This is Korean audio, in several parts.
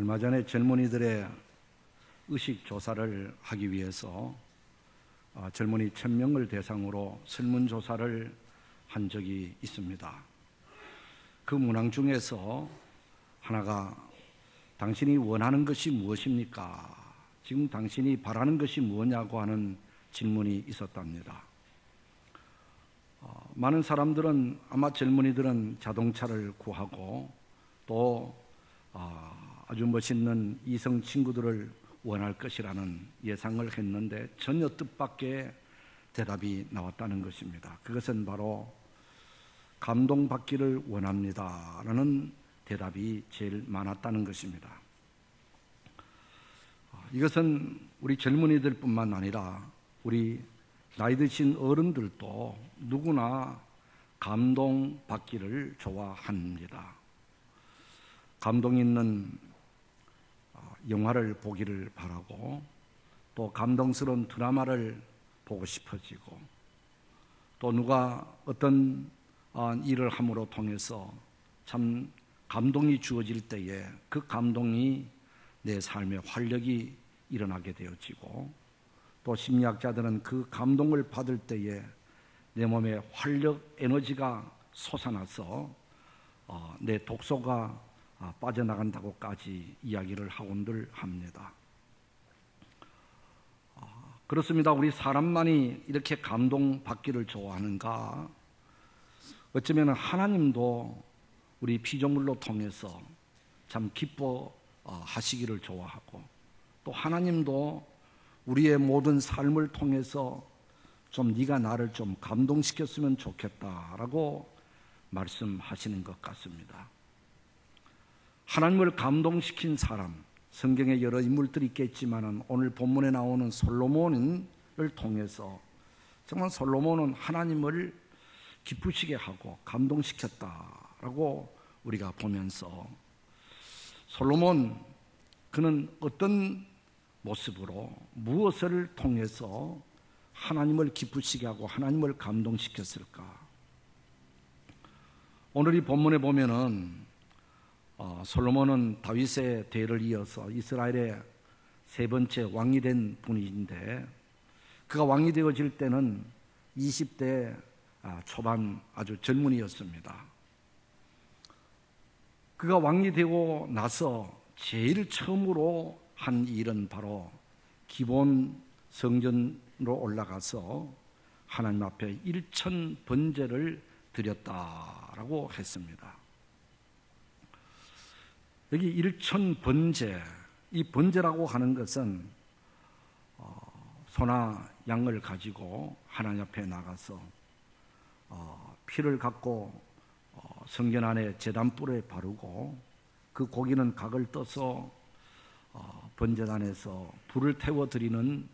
얼마 전에 젊은이들의 의식 조사를 하기 위해서 젊은이 1000명을 대상으로 설문조사를 한 적이 있습니다. 그 문항 중에서 하나가 당신이 원하는 것이 무엇입니까? 지금 당신이 바라는 것이 무엇냐고 하는 질문이 있었답니다. 많은 사람들은 아마 젊은이들은 자동차를 구하고 또 아주 멋있는 이성 친구들을 원할 것이라는 예상을 했는데 전혀 뜻밖의 대답이 나왔다는 것입니다. 그것은 바로 감동받기를 원합니다라는 대답이 제일 많았다는 것입니다. 이것은 우리 젊은이들뿐만 아니라 우리 나이 드신 어른들도 누구나 감동받기를 좋아합니다. 감동 있는 영화를 보기를 바라고 또 감동스러운 드라마를 보고 싶어지고 또 누가 어떤 일을 함으로 통해서 참 감동이 주어질 때에 그 감동이 내 삶에 활력이 일어나게 되어지고 또 심리학자들은 그 감동을 받을 때에 내 몸에 활력 에너지가 솟아나서 내 독소가 빠져나간다고까지 이야기를 하곤들 합니다. 그렇습니다. 우리 사람만이 이렇게 감동받기를 좋아하는가? 어쩌면 하나님도 우리 피조물로 통해서 참 기뻐하시기를 좋아하고 또 하나님도 우리의 모든 삶을 통해서 좀 네가 나를 좀 감동시켰으면 좋겠다라고 말씀하시는 것 같습니다. 하나님을 감동시킨 사람, 성경에 여러 인물들이 있겠지만 오늘 본문에 나오는 솔로몬을 통해서 정말 솔로몬은 하나님을 기쁘시게 하고 감동시켰다라고 우리가 보면서 솔로몬 그는 어떤 모습으로 무엇을 통해서 하나님을 기쁘시게 하고 하나님을 감동시켰을까? 오늘 이 본문에 보면은 솔로몬은 다윗의 대를 이어서 이스라엘의 세 번째 왕이 된 분인데 그가 왕이 되어질 때는 20대 초반 아주 젊은이였습니다. 그가 왕이 되고 나서 제일 처음으로 한 일은 바로 기본 성전으로 올라가서 하나님 앞에 1000 번제를 드렸다라고 했습니다. 여기 1000 번제, 이 번제라고 하는 것은 소나 양을 가지고 하나님 앞에 나가서 피를 갖고 성전 안에 제단불에 바르고 그 고기는 각을 떠서 번제단에서 불을 태워 드리는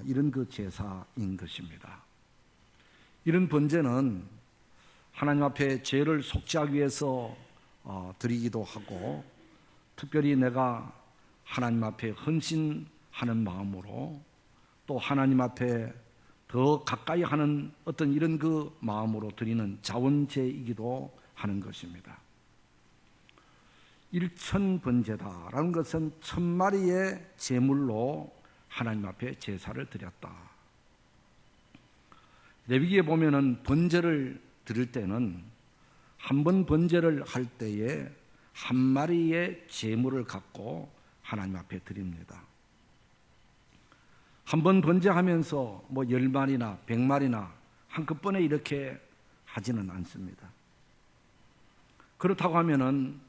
이런 그 제사인 것입니다. 이런 번제는 하나님 앞에 죄를 속죄하기 위해서 드리기도 하고 특별히 내가 하나님 앞에 헌신하는 마음으로 또 하나님 앞에 더 가까이 하는 어떤 이런 그 마음으로 드리는 자원제이기도 하는 것입니다. 1000 번제다라는 것은 1000마리의 제물로 하나님 앞에 제사를 드렸다. 레위기에 보면은 번제를 드릴 때는 한 번 번제를 할 때에 한 마리의 제물을 갖고 하나님 앞에 드립니다. 한 번 번제하면서 10마리나 100마리나 한꺼번에 이렇게 하지는 않습니다. 그렇다고 하면은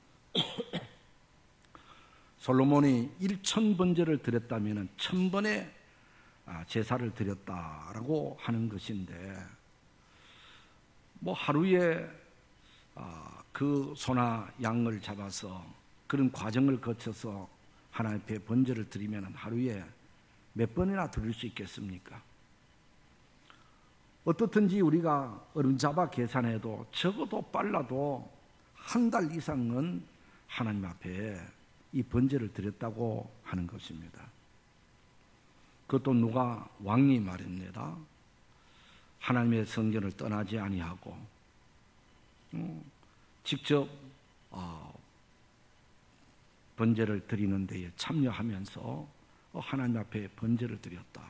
솔로몬이 1000 번제를 드렸다면 1000번의 제사를 드렸다라고 하는 것인데 하루에 그 소나 양을 잡아서 그런 과정을 거쳐서 하나님 앞에 번제를 드리면 하루에 몇 번이나 드릴 수 있겠습니까? 어떻든지 우리가 어림잡아 계산해도 적어도 빨라도 한 달 이상은 하나님 앞에 이 번제를 드렸다고 하는 것입니다. 그것도 누가 왕이 말입니다. 하나님의 성전을 떠나지 아니하고 직접 번제를 드리는 데에 참여하면서 하나님 앞에 번제를 드렸다.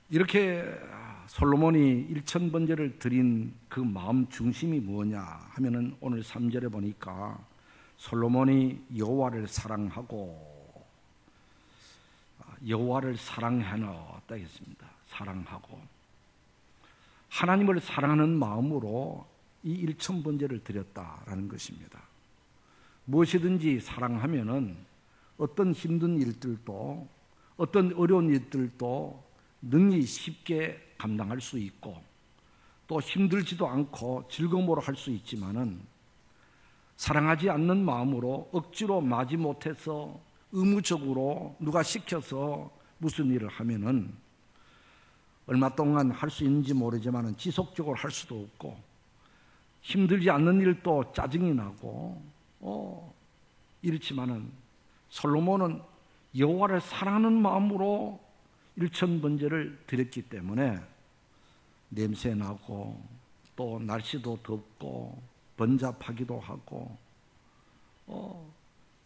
이렇게 솔로몬이 1000번제를 드린 그 마음 중심이 뭐냐 하면은 오늘 3절에 보니까 솔로몬이 여호와를 사랑하고 여호와를 사랑하였다 했습니다. 사랑하고 하나님을 사랑하는 마음으로 이 1000번제를 드렸다라는 것입니다. 무엇이든지 사랑하면은 어떤 힘든 일들도 어떤 어려운 일들도 능히 쉽게 감당할 수 있고 또 힘들지도 않고 즐거움으로 할 수 있지만은 사랑하지 않는 마음으로 억지로 마지못해서 의무적으로 누가 시켜서 무슨 일을 하면은 얼마 동안 할 수 있는지 모르지만은 지속적으로 할 수도 없고 힘들지 않는 일도 짜증이 나고 이렇지만은 솔로몬은 여호와를 사랑하는 마음으로 1000번제를 드렸기 때문에 냄새 나고 또 날씨도 덥고 번잡하기도 하고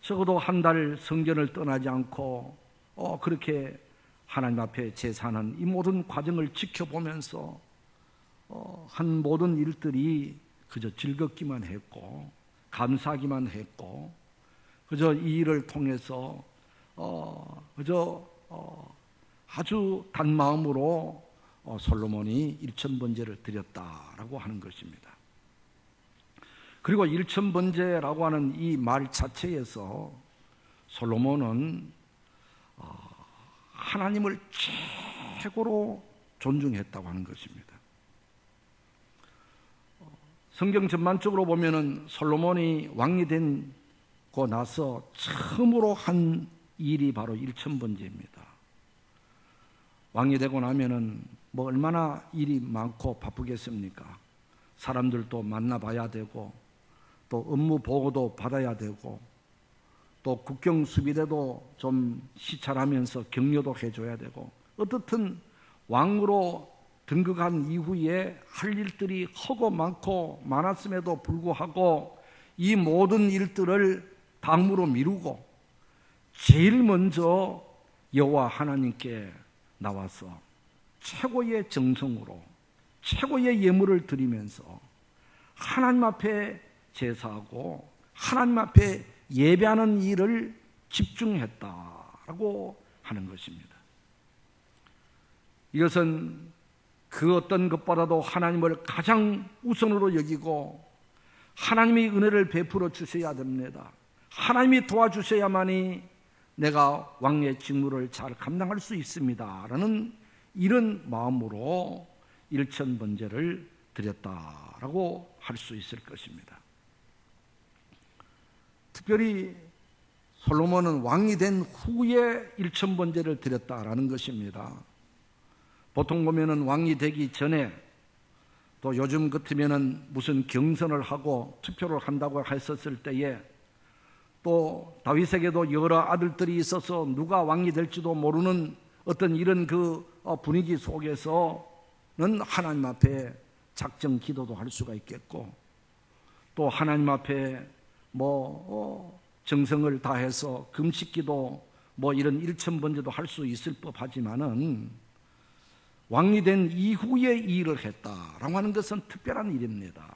적어도 한 달 성전을 떠나지 않고 그렇게 하나님 앞에 제사하는 이 모든 과정을 지켜보면서 한 모든 일들이 그저 즐겁기만 했고 감사하기만 했고 그저 이 일을 통해서 그저 아주 단마음으로 솔로몬이 1000번제를 드렸다라고 하는 것입니다. 그리고 1000번제라고 하는 이 말 자체에서 솔로몬은 하나님을 최고로 존중했다고 하는 것입니다. 성경 전반적으로 보면은 솔로몬이 왕이 되고 나서 처음으로 한 일이 바로 1000번제입니다. 왕이 되고 나면은 뭐 얼마나 일이 많고 바쁘겠습니까? 사람들도 만나봐야 되고 또 업무 보고도 받아야 되고 또 국경 수비대도 좀 시찰하면서 격려도 해줘야 되고 어떻든 왕으로 등극한 이후에 할 일들이 허고 많고 많았음에도 불구하고 이 모든 일들을 당무로 미루고 제일 먼저 여호와 하나님께 나와서 최고의 정성으로 최고의 예물을 드리면서 하나님 앞에 제사하고 하나님 앞에 예배하는 일을 집중했다라고 하는 것입니다. 이것은 그 어떤 것보다도 하나님을 가장 우선으로 여기고 하나님이 은혜를 베풀어 주셔야 됩니다. 하나님이 도와주셔야만이 내가 왕의 직무를 잘 감당할 수 있습니다 라는 이런 마음으로 1000번제를 드렸다라고 할 수 있을 것입니다. 특별히 솔로몬은 왕이 된 후에 1000번제를 드렸다라는 것입니다. 보통 보면은 왕이 되기 전에 또 요즘 같으면은 무슨 경선을 하고 투표를 한다고 했었을 때에 또 다윗에게도 여러 아들들이 있어서 누가 왕이 될지도 모르는 어떤 이런 그 분위기 속에서는 하나님 앞에 작정 기도도 할 수가 있겠고 또 하나님 앞에 정성을 다해서 금식기도 이런 1000번제도 할 수 있을 법하지만은 왕이 된 이후에 이 일을 했다라고 하는 것은 특별한 일입니다.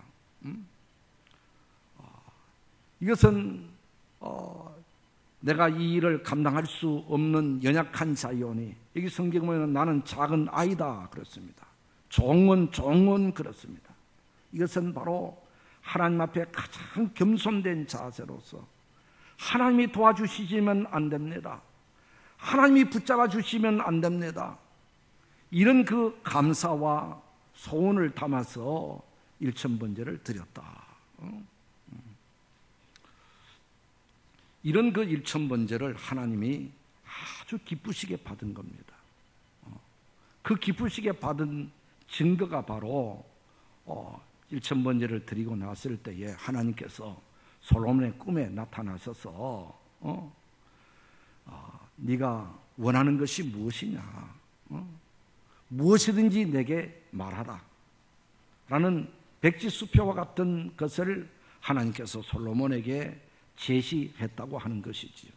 이것은 내가 이 일을 감당할 수 없는 연약한 자이오니 여기 성경 보면 나는 작은 아이다 그렇습니다. 종은 그렇습니다. 이것은 바로 하나님 앞에 가장 겸손된 자세로서 하나님이 도와주시면 안 됩니다. 하나님이 붙잡아 주시면 안 됩니다. 이런 그 감사와 소원을 담아서 1000번제를 드렸다. 이런 그 1000번제를 하나님이 아주 기쁘시게 받은 겁니다. 그 기쁘시게 받은 증거가 바로 1000번제를 드리고 났을 때에 하나님께서 솔로몬의 꿈에 나타나셔서 네가 원하는 것이 무엇이냐 무엇이든지 내게 말하라 라는 백지수표와 같은 것을 하나님께서 솔로몬에게 제시했다고 하는 것이지요.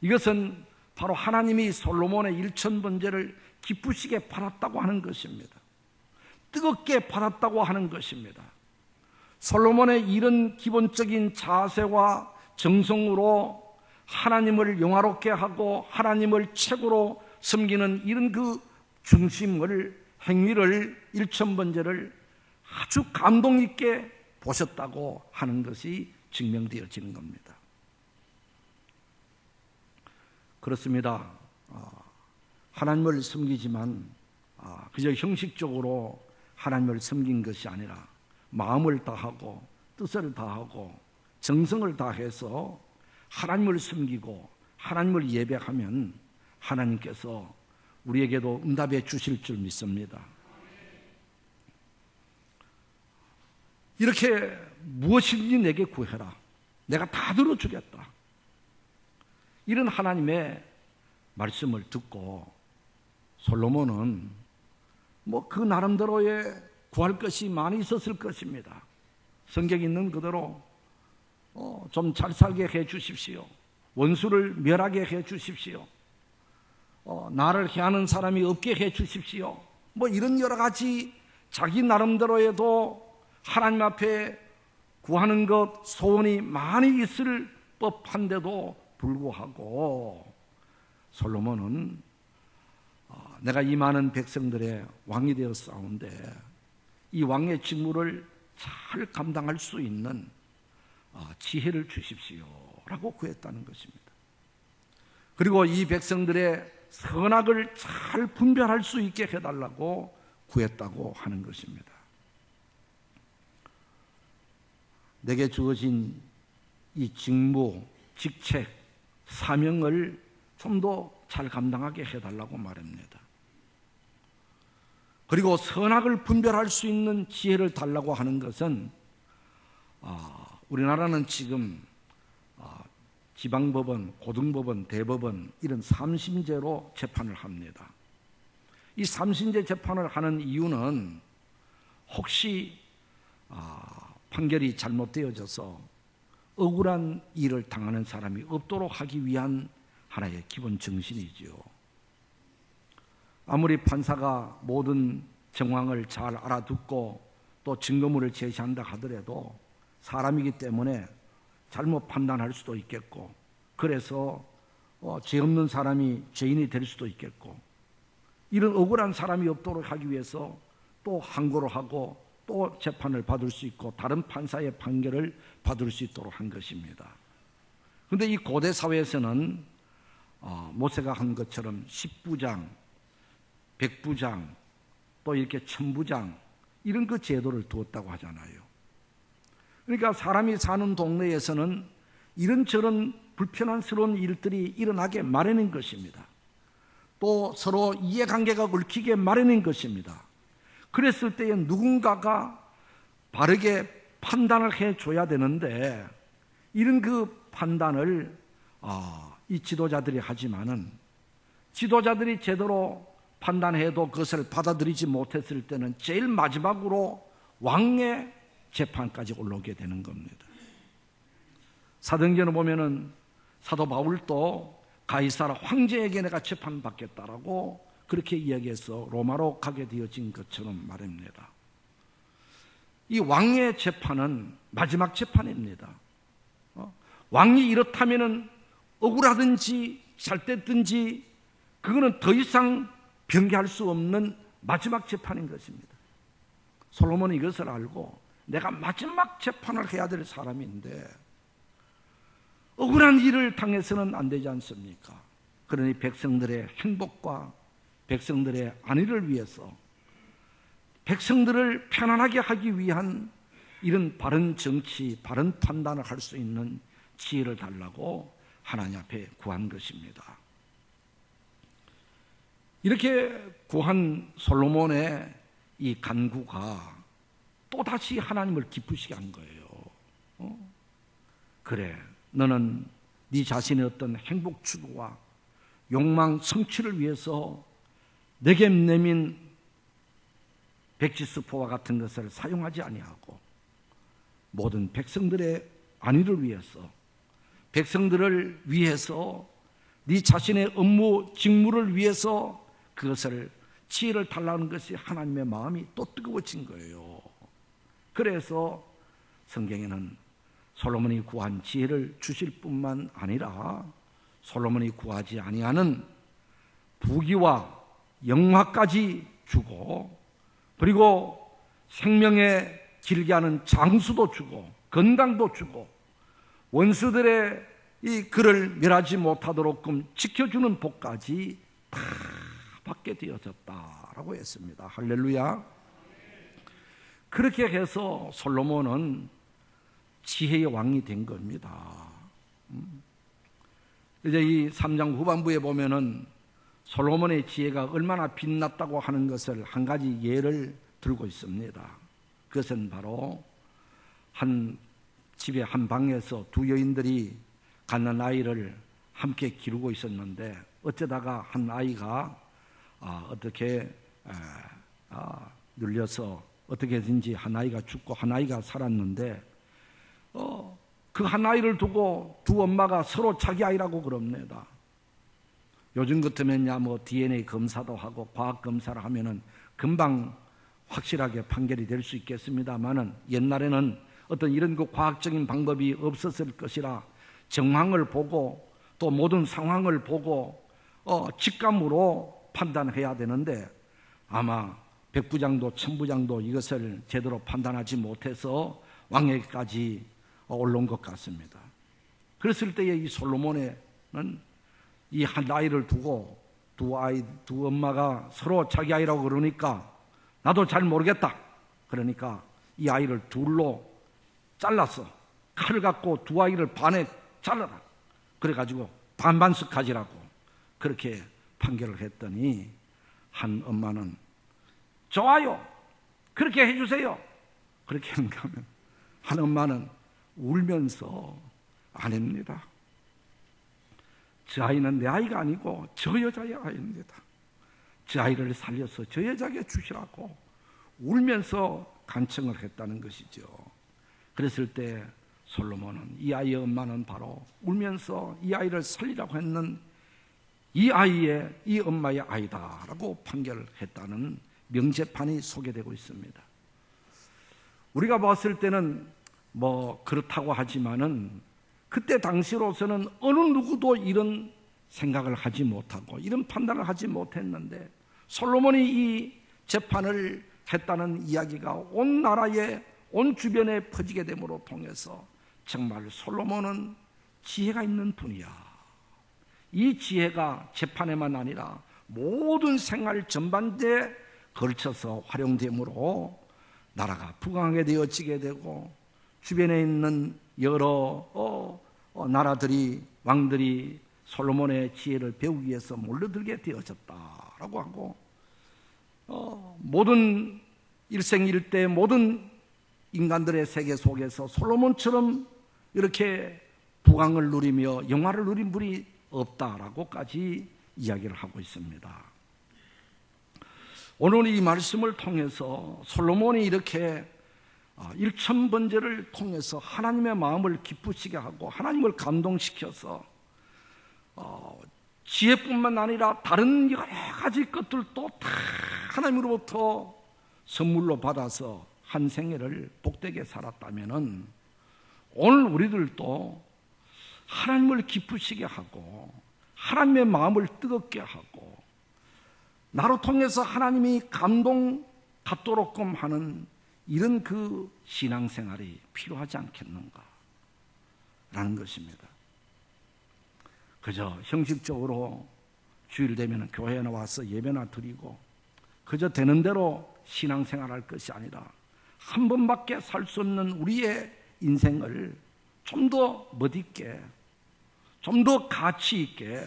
이것은 바로 하나님이 솔로몬의 1000번제를 기쁘시게 받았다고 하는 것입니다. 뜨겁게 받았다고 하는 것입니다. 솔로몬의 이런 기본적인 자세와 정성으로 하나님을 영화롭게 하고 하나님을 최고로 섬기는 이런 그 중심을, 행위를, 1000번제를 아주 감동 있게 보셨다고 하는 것이 증명되어지는 겁니다. 그렇습니다. 하나님을 섬기지만 그저 형식적으로 하나님을 섬긴 것이 아니라 마음을 다하고 뜻을 다하고 정성을 다해서 하나님을 섬기고 하나님을 예배하면 하나님께서 우리에게도 응답해 주실 줄 믿습니다. 이렇게 무엇이든지 내게 구해라. 내가 다 들어주겠다. 이런 하나님의 말씀을 듣고 솔로몬은 그 나름대로의 구할 것이 많이 있었을 것입니다. 성경에 있는 그대로 좀 잘 살게 해 주십시오. 원수를 멸하게 해 주십시오. 나를 해하는 사람이 없게 해 주십시오. 이런 여러 가지 자기 나름대로에도 하나님 앞에 구하는 것, 소원이 많이 있을 법한데도 불구하고 솔로몬은 내가 이 많은 백성들의 왕이 되어 싸운데 이 왕의 직무를 잘 감당할 수 있는 지혜를 주십시오 라고 구했다는 것입니다. 그리고 이 백성들의 선악을 잘 분별할 수 있게 해달라고 구했다고 하는 것입니다. 내게 주어진 이 직무, 직책, 사명을 좀 더 잘 감당하게 해달라고 말합니다. 그리고 선악을 분별할 수 있는 지혜를 달라고 하는 것은 우리나라는 지금 지방법원, 고등법원, 대법원 이런 3심제로 재판을 합니다. 이 3심제 재판을 하는 이유는 혹시 판결이 잘못되어져서 억울한 일을 당하는 사람이 없도록 하기 위한 하나의 기본 정신이지요. 아무리 판사가 모든 정황을 잘 알아듣고 또 증거물을 제시한다 하더라도 사람이기 때문에 잘못 판단할 수도 있겠고, 그래서 죄 없는 사람이 죄인이 될 수도 있겠고, 이런 억울한 사람이 없도록 하기 위해서 또 항고를 하고 또 재판을 받을 수 있고 다른 판사의 판결을 받을 수 있도록 한 것입니다. 그런데 이 고대 사회에서는 모세가 한 것처럼 10부장, 100부장, 또 이렇게 1000부장 이런 그 제도를 두었다고 하잖아요. 그러니까 사람이 사는 동네에서는 이런저런 불편한스러운 일들이 일어나게 마련인 것입니다. 또 서로 이해관계가 얽히게 마련인 것입니다. 그랬을 때에 누군가가 바르게 판단을 해줘야 되는데 이런 그 판단을 이 지도자들이 하지만은 지도자들이 제대로 판단해도 그것을 받아들이지 못했을 때는 제일 마지막으로 왕의 재판까지 올라오게 되는 겁니다. 사도행전을 보면은 사도 바울도 가이사라 황제에게 내가 재판받겠다라고 그렇게 이야기해서 로마로 가게 되어진 것처럼 말입니다. 이 왕의 재판은 마지막 재판입니다. 왕이 이렇다면은 억울하든지 잘됐든지 그거는 더 이상 변개할 수 없는 마지막 재판인 것입니다. 솔로몬이 이것을 알고 내가 마지막 재판을 해야 될 사람인데 억울한 일을 당해서는 안 되지 않습니까? 그러니 백성들의 행복과 백성들의 안위를 위해서 백성들을 편안하게 하기 위한 이런 바른 정치, 바른 판단을 할 수 있는 지혜를 달라고 하나님 앞에 구한 것입니다. 이렇게 구한 솔로몬의 이 간구가 또다시 하나님을 기쁘시게 한 거예요. 그래, 너는 네 자신의 어떤 행복 추구와 욕망 성취를 위해서 내게 내민 백지스포와 같은 것을 사용하지 아니하고 모든 백성들의 안위를 위해서, 백성들을 위해서, 네 자신의 업무, 직무를 위해서 그것을 지혜를 달라는 것이 하나님의 마음이 또 뜨거워진 거예요. 그래서 성경에는 솔로몬이 구한 지혜를 주실 뿐만 아니라 솔로몬이 구하지 아니하는 부귀와 영화까지 주고, 그리고 생명에 길게 하는 장수도 주고 건강도 주고 원수들의 이 그를 멸하지 못하도록끔 지켜주는 복까지 다 받게 되어졌다라고 했습니다. 할렐루야. 그렇게 해서 솔로몬은 지혜의 왕이 된 겁니다. 이제 이 3장 후반부에 보면은 솔로몬의 지혜가 얼마나 빛났다고 하는 것을 한 가지 예를 들고 있습니다. 그것은 바로 한 집의 한 방에서 두 여인들이 갓난아이를 함께 기르고 있었는데 어쩌다가 한 아이가 어떻게 눌려서 어떻게든지 한 아이가 죽고 한 아이가 살았는데 그 한 아이를 두고 두 엄마가 서로 자기 아이라고 그럽니다. 요즘 같으면야 뭐 DNA 검사도 하고 과학 검사를 하면은 금방 확실하게 판결이 될 수 있겠습니다만은 옛날에는 어떤 이런 그 과학적인 방법이 없었을 것이라 정황을 보고 또 모든 상황을 보고 직감으로 판단해야 되는데 아마 백부장도 천부장도 이것을 제대로 판단하지 못해서 왕에게까지 올라온 것 같습니다. 그랬을 때에 이 솔로몬은 이 한 아이를 두고 두 엄마가 서로 자기 아이라고 그러니까 나도 잘 모르겠다. 그러니까 이 아이를 둘로 잘랐어. 칼을 갖고 두 아이를 반에 잘라라. 그래가지고 반반씩 가지라고 그렇게 판결을 했더니 한 엄마는 좋아요. 그렇게 해주세요. 그렇게 하는가 하면 한 엄마는 울면서 안 합니다. 저 아이는 내 아이가 아니고 저 여자의 아이입니다. 저 아이를 살려서 저 여자에게 주시라고 울면서 간청을 했다는 것이죠. 그랬을 때 솔로몬은 이 아이의 엄마는 바로 울면서 이 아이를 살리라고 했는 이 아이의 이 엄마의 아이다라고 판결을 했다는 명제판이 소개되고 있습니다. 우리가 봤을 때는 뭐 그렇다고 하지만은 그때 당시로서는 어느 누구도 이런 생각을 하지 못하고 이런 판단을 하지 못했는데 솔로몬이 이 재판을 했다는 이야기가 온 나라에 온 주변에 퍼지게 됨으로 통해서 정말 솔로몬은 지혜가 있는 분이야. 이 지혜가 재판에만 아니라 모든 생활 전반대에 걸쳐서 활용됨으로 나라가 부강하게 되어지게 되고 주변에 있는 여러 나라들이 왕들이 솔로몬의 지혜를 배우기 위해서 몰려들게 되어졌다라고 하고 모든 일생일대 모든 인간들의 세계 속에서 솔로몬처럼 이렇게 부강을 누리며 영화를 누린 분이 없다라고까지 이야기를 하고 있습니다. 오늘 이 말씀을 통해서 솔로몬이 이렇게 일천번제를 통해서 하나님의 마음을 기쁘시게 하고 하나님을 감동시켜서 지혜뿐만 아니라 다른 여러 가지 것들도 다 하나님으로부터 선물로 받아서 한 생애를 복되게 살았다면은 오늘 우리들도 하나님을 기쁘시게 하고 하나님의 마음을 뜨겁게 하고 나로 통해서 하나님이 감동 갖도록끔 하는 이런 그 신앙생활이 필요하지 않겠는가 라는 것입니다. 그저 형식적으로 주일 되면 교회에 나와서 예배나 드리고 그저 되는 대로 신앙생활할 것이 아니라 한 번밖에 살 수 없는 우리의 인생을 좀 더 멋있게 좀 더 가치 있게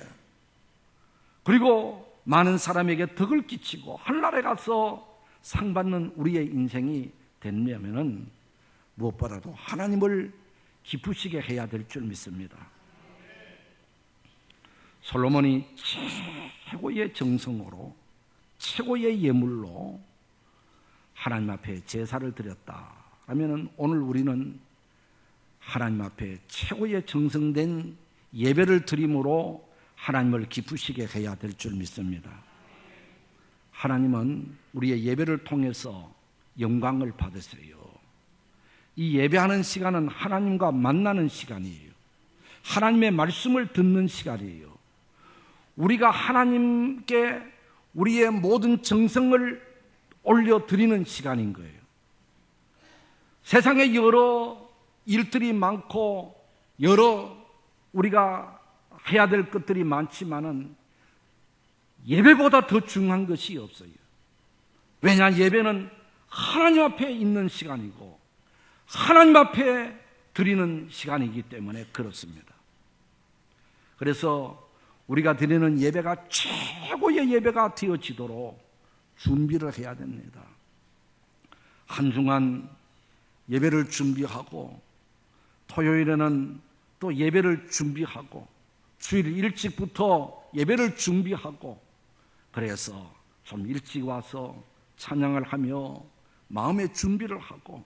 그리고 많은 사람에게 덕을 끼치고 하늘나라에 가서 상 받는 우리의 인생이 되려면은 무엇보다도 하나님을 기쁘시게 해야 될 줄 믿습니다. 솔로몬이 최고의 정성으로 최고의 예물로 하나님 앞에 제사를 드렸다 하면은 오늘 우리는 하나님 앞에 최고의 정성된 예배를 드림으로 하나님을 기쁘시게 해야 될 줄 믿습니다. 하나님은 우리의 예배를 통해서 영광을 받으세요. 이 예배하는 시간은 하나님과 만나는 시간이에요. 하나님의 말씀을 듣는 시간이에요. 우리가 하나님께 우리의 모든 정성을 올려드리는 시간인 거예요. 세상에 여러 일들이 많고 여러 우리가 해야 될 것들이 많지만은 예배보다 더 중요한 것이 없어요. 왜냐, 예배는 하나님 앞에 있는 시간이고 하나님 앞에 드리는 시간이기 때문에 그렇습니다. 그래서 우리가 드리는 예배가 최고의 예배가 되어지도록 준비를 해야 됩니다. 한 주간 예배를 준비하고 토요일에는 또 예배를 준비하고 주일 일찍부터 예배를 준비하고 그래서 좀 일찍 와서 찬양을 하며 마음의 준비를 하고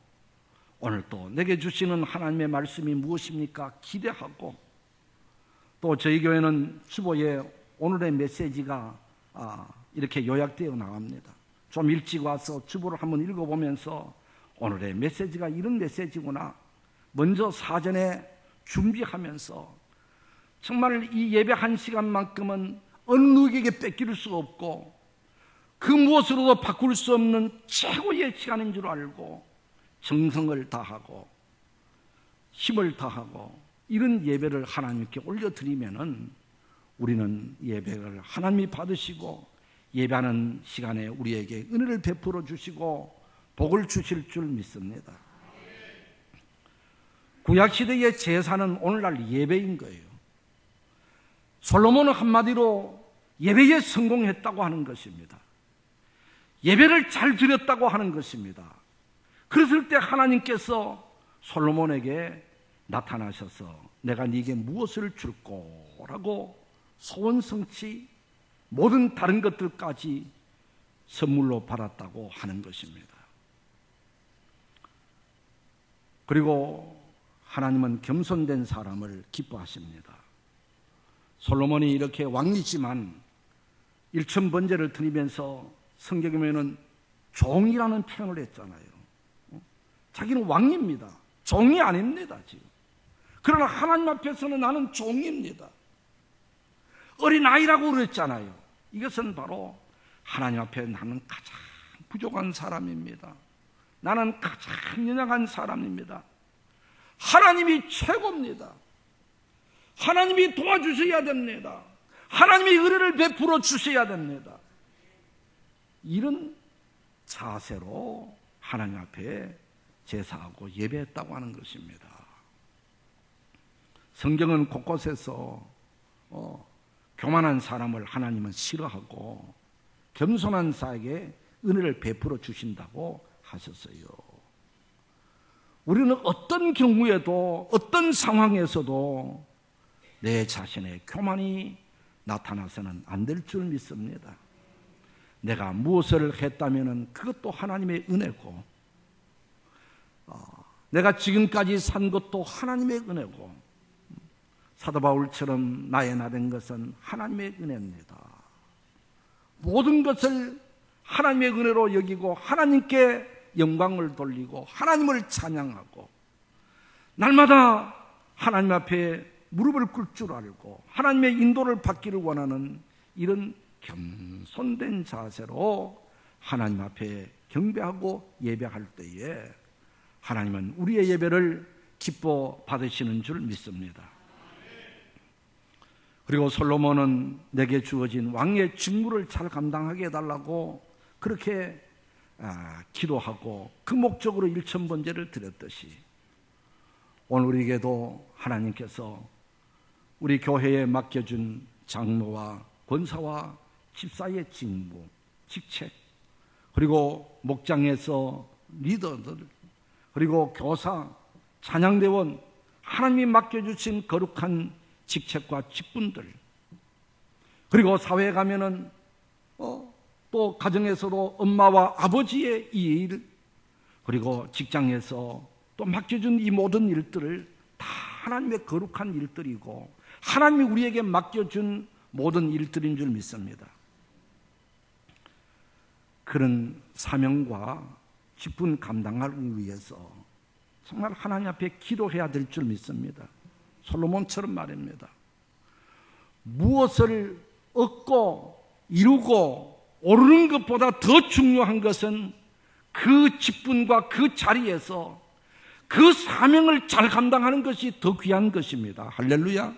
오늘 또 내게 주시는 하나님의 말씀이 무엇입니까? 기대하고 또 저희 교회는 주보에 오늘의 메시지가 이렇게 요약되어 나갑니다. 좀 일찍 와서 주보를 한번 읽어보면서 오늘의 메시지가 이런 메시지구나. 먼저 사전에 준비하면서 정말 이 예배 한 시간만큼은 어느 누구에게 뺏길 수 없고 그 무엇으로도 바꿀 수 없는 최고의 시간인 줄 알고 정성을 다하고 힘을 다하고 이런 예배를 하나님께 올려드리면은 우리는 예배를 하나님이 받으시고 예배하는 시간에 우리에게 은혜를 베풀어 주시고 복을 주실 줄 믿습니다. 구약시대의 제사는 오늘날 예배인 거예요. 솔로몬은 한마디로 예배에 성공했다고 하는 것입니다. 예배를 잘 드렸다고 하는 것입니다. 그랬을 때 하나님께서 솔로몬에게 나타나셔서 내가 네게 무엇을 줄꼬라고 소원성취 모든 다른 것들까지 선물로 받았다고 하는 것입니다. 그리고 하나님은 겸손된 사람을 기뻐하십니다. 솔로몬이 이렇게 왕이지만 일천번제를 드리면서 성경에 보면은 종이라는 표현을 했잖아요. 자기는 왕입니다. 종이 아닙니다, 지금. 그러나 하나님 앞에서는 나는 종입니다. 어린아이라고 그랬잖아요. 이것은 바로 하나님 앞에 나는 가장 부족한 사람입니다. 나는 가장 연약한 사람입니다. 하나님이 최고입니다. 하나님이 도와주셔야 됩니다. 하나님이 은혜를 베풀어 주셔야 됩니다. 이런 자세로 하나님 앞에 제사하고 예배했다고 하는 것입니다. 성경은 곳곳에서 교만한 사람을 하나님은 싫어하고 겸손한 자에게 은혜를 베풀어 주신다고 하셨어요. 우리는 어떤 경우에도 어떤 상황에서도 내 자신의 교만이 나타나서는 안 될 줄 믿습니다. 내가 무엇을 했다면 그것도 하나님의 은혜고 내가 지금까지 산 것도 하나님의 은혜고 사도 바울처럼 나의 나 된 것은 하나님의 은혜입니다. 모든 것을 하나님의 은혜로 여기고 하나님께 영광을 돌리고 하나님을 찬양하고 날마다 하나님 앞에 무릎을 꿇을 줄 알고 하나님의 인도를 받기를 원하는 이런 겸손된 자세로 하나님 앞에 경배하고 예배할 때에 하나님은 우리의 예배를 기뻐 받으시는 줄 믿습니다. 그리고 솔로몬은 내게 주어진 왕의 직무를 잘 감당하게 해달라고 그렇게 기도하고 그 목적으로 일천번제를 드렸듯이 오늘 우리에게도 하나님께서 우리 교회에 맡겨준 장로와 권사와 집사의 직무, 직책, 그리고 목장에서 리더들, 그리고 교사, 찬양대원, 하나님이 맡겨주신 거룩한 직책과 직분들, 그리고 사회에 가면은 또 가정에서도 엄마와 아버지의 이 일, 그리고 직장에서 또 맡겨준 이 모든 일들을 하나님의 거룩한 일들이고 하나님이 우리에게 맡겨준 모든 일들인 줄 믿습니다. 그런 사명과 직분 감당하기 위해서 정말 하나님 앞에 기도해야 될 줄 믿습니다. 솔로몬처럼 말입니다. 무엇을 얻고 이루고 오르는 것보다 더 중요한 것은 그 직분과 그 자리에서 그 사명을 잘 감당하는 것이 더 귀한 것입니다. 할렐루야.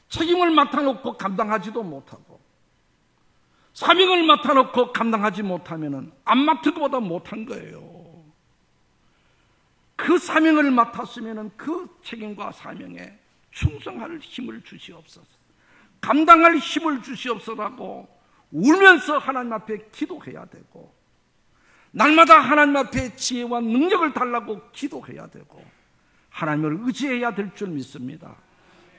책임을 맡아놓고 감당하지도 못하고 사명을 맡아놓고 감당하지 못하면 안 맡은 것보다 못한 거예요. 그 사명을 맡았으면 그 책임과 사명에 충성할 힘을 주시옵소서, 감당할 힘을 주시옵소서라고 울면서 하나님 앞에 기도해야 되고 날마다 하나님 앞에 지혜와 능력을 달라고 기도해야 되고 하나님을 의지해야 될 줄 믿습니다.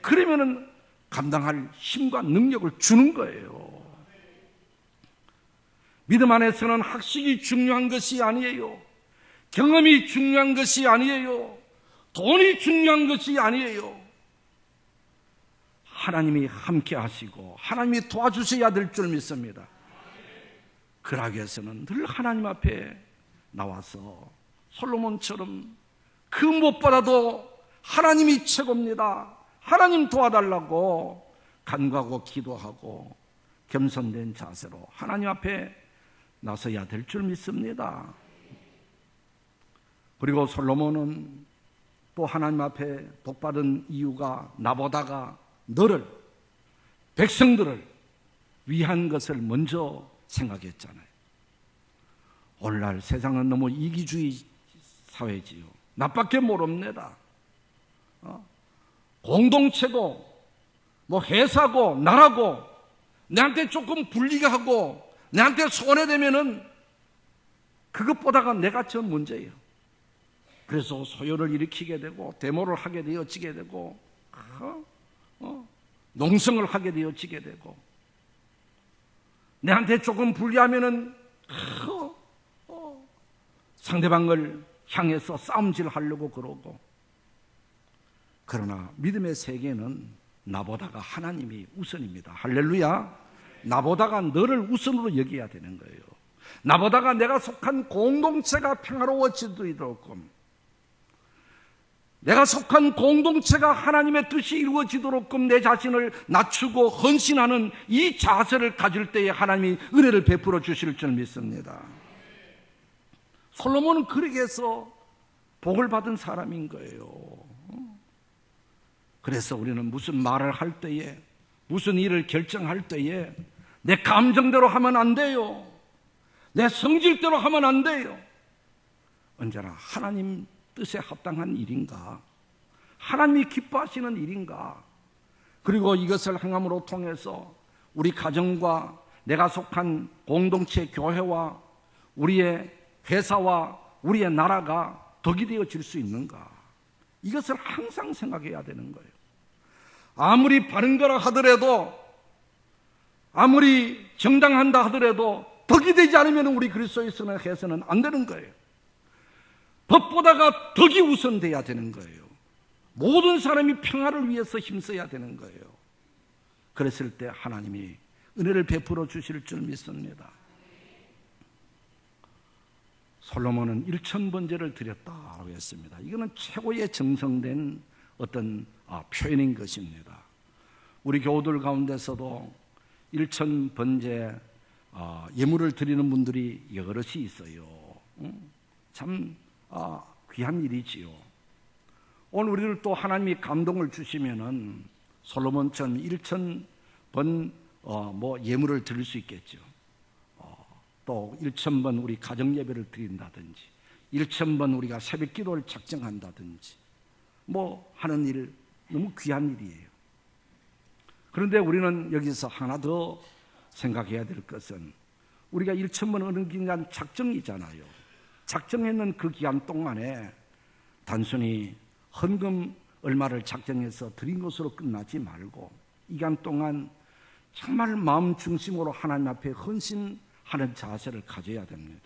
그러면 감당할 힘과 능력을 주는 거예요. 믿음 안에서는 학식이 중요한 것이 아니에요. 경험이 중요한 것이 아니에요. 돈이 중요한 것이 아니에요. 하나님이 함께 하시고 하나님이 도와주셔야 될 줄 믿습니다. 그러기 위해서는 늘 하나님 앞에 나와서 솔로몬처럼 그 무엇보다도 하나님이 최고입니다, 하나님 도와달라고 간구하고 기도하고 겸손된 자세로 하나님 앞에 나서야 될 줄 믿습니다. 그리고 솔로몬은 또 하나님 앞에 복받은 이유가 나보다가 너를, 백성들을 위한 것을 먼저 생각했잖아요. 오늘날 세상은 너무 이기주의 사회지요. 나밖에 모릅니다. 공동체고 뭐 회사고 나라고 내한테 조금 불리게 하고 내한테 손해되면은 그것보다가 내가 전 문제예요. 그래서 소요를 일으키게 되고 데모를 하게 되어지게 되고 농성을 하게 되어지게 되고 내한테 조금 불리하면은 상대방을 향해서 싸움질 하려고 그러고. 그러나 믿음의 세계는 나보다가 하나님이 우선입니다. 할렐루야. 나보다가 너를 우선으로 여겨야 되는 거예요. 나보다가 내가 속한 공동체가 평화로워지도록, 내가 속한 공동체가 하나님의 뜻이 이루어지도록 내 자신을 낮추고 헌신하는 이 자세를 가질 때에 하나님이 은혜를 베풀어 주실 줄 믿습니다. 솔로몬은 그렇게 해서 복을 받은 사람인 거예요. 그래서 우리는 무슨 말을 할 때에, 무슨 일을 결정할 때에 내 감정대로 하면 안 돼요. 내 성질대로 하면 안 돼요. 언제나 하나님 뜻에 합당한 일인가, 하나님이 기뻐하시는 일인가, 그리고 이것을 행함으로 통해서 우리 가정과 내가 속한 공동체 교회와 우리의 회사와 우리의 나라가 덕이 되어질 수 있는가, 이것을 항상 생각해야 되는 거예요. 아무리 바른 거라 하더라도, 아무리 정당한다 하더라도 덕이 되지 않으면 우리 그리스도인으로 해서는 안 되는 거예요. 법보다가 덕이 우선돼야 되는 거예요. 모든 사람이 평화를 위해서 힘써야 되는 거예요. 그랬을 때 하나님이 은혜를 베풀어 주실 줄 믿습니다. 솔로몬은 1000번제를 드렸다고 했습니다. 이거는 최고의 정성된 어떤 표현인 것입니다. 우리 교우들 가운데서도 1000번제 예물을 드리는 분들이 여럿이 있어요. 참 귀한 일이지요. 오늘 우리를 또 하나님이 감동을 주시면은 솔로몬처럼 1000번 예물을 드릴 수 있겠죠. 또 1000번 우리 가정 예배를 드린다든지 1000번 우리가 새벽 기도를 작정한다든지 하는 일, 너무 귀한 일이에요. 그런데 우리는 여기서 하나 더 생각해야 될 것은 우리가 1000번 어느 기간 작정이잖아요. 작정했는 그 기간 동안에 단순히 헌금 얼마를 작정해서 드린 것으로 끝나지 말고 이 기간 동안 정말 마음 중심으로 하나님 앞에 헌신하는 자세를 가져야 됩니다.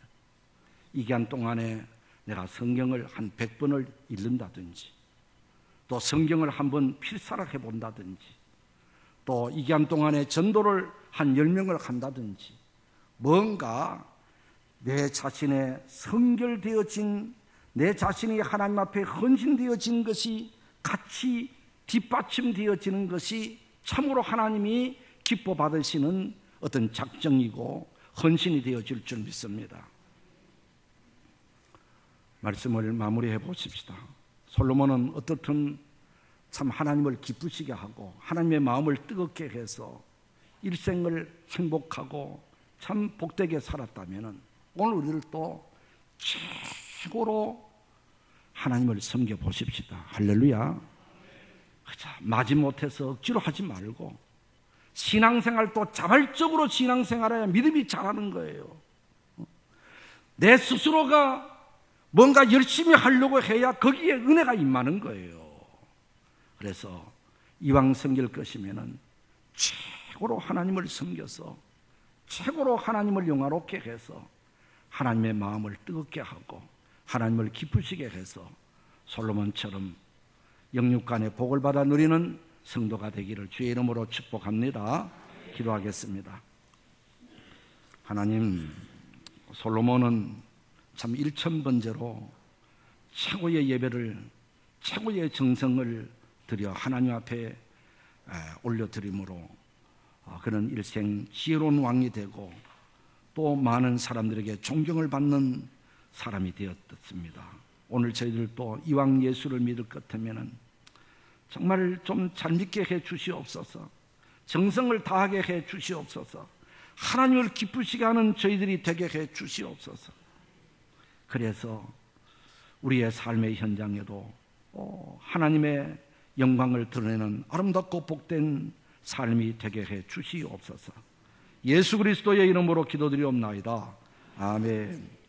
이 기간 동안에 내가 성경을 한 100번을 읽는다든지 또 성경을 한번 필사를 해본다든지, 또 이 기간 동안에 전도를 한 10명을 한다든지, 뭔가 내 자신의 성결되어진, 내 자신이 하나님 앞에 헌신되어진 것이 같이 뒷받침되어지는 것이 참으로 하나님이 기뻐 받으시는 어떤 작정이고 헌신이 되어질 줄 믿습니다. 말씀을 마무리해 보십시다. 솔로몬은 어떻든 참 하나님을 기쁘시게 하고 하나님의 마음을 뜨겁게 해서 일생을 행복하고 참 복되게 살았다면 오늘 우리들도 최고로 하나님을 섬겨 보십시다. 할렐루야. 마지못해서 억지로 하지 말고 신앙생활도 자발적으로 신앙생활해야 믿음이 자라는 거예요. 내 스스로가 뭔가 열심히 하려고 해야 거기에 은혜가 임하는 거예요. 그래서 이왕 섬길 것이면은 최고로 하나님을 섬겨서 최고로 하나님을 영화롭게 해서 하나님의 마음을 뜨겁게 하고 하나님을 기쁘시게 해서 솔로몬처럼 영육간의 복을 받아 누리는 성도가 되기를 주의 이름으로 축복합니다. 기도하겠습니다. 하나님, 솔로몬은 참 일천번제로 최고의 예배를, 최고의 정성을 드려 하나님 앞에 올려드림으로 그는 일생 지혜로운 왕이 되고 또 많은 사람들에게 존경을 받는 사람이 되었습니다. 오늘 저희들도 이왕 예수를 믿을 것 같으면 정말 좀 잘 믿게 해 주시옵소서. 정성을 다하게 해 주시옵소서. 하나님을 기쁘시게 하는 저희들이 되게 해 주시옵소서. 그래서 우리의 삶의 현장에도 하나님의 영광을 드러내는 아름답고 복된 삶이 되게 해 주시옵소서. 예수 그리스도의 이름으로 기도드리옵나이다. 아멘.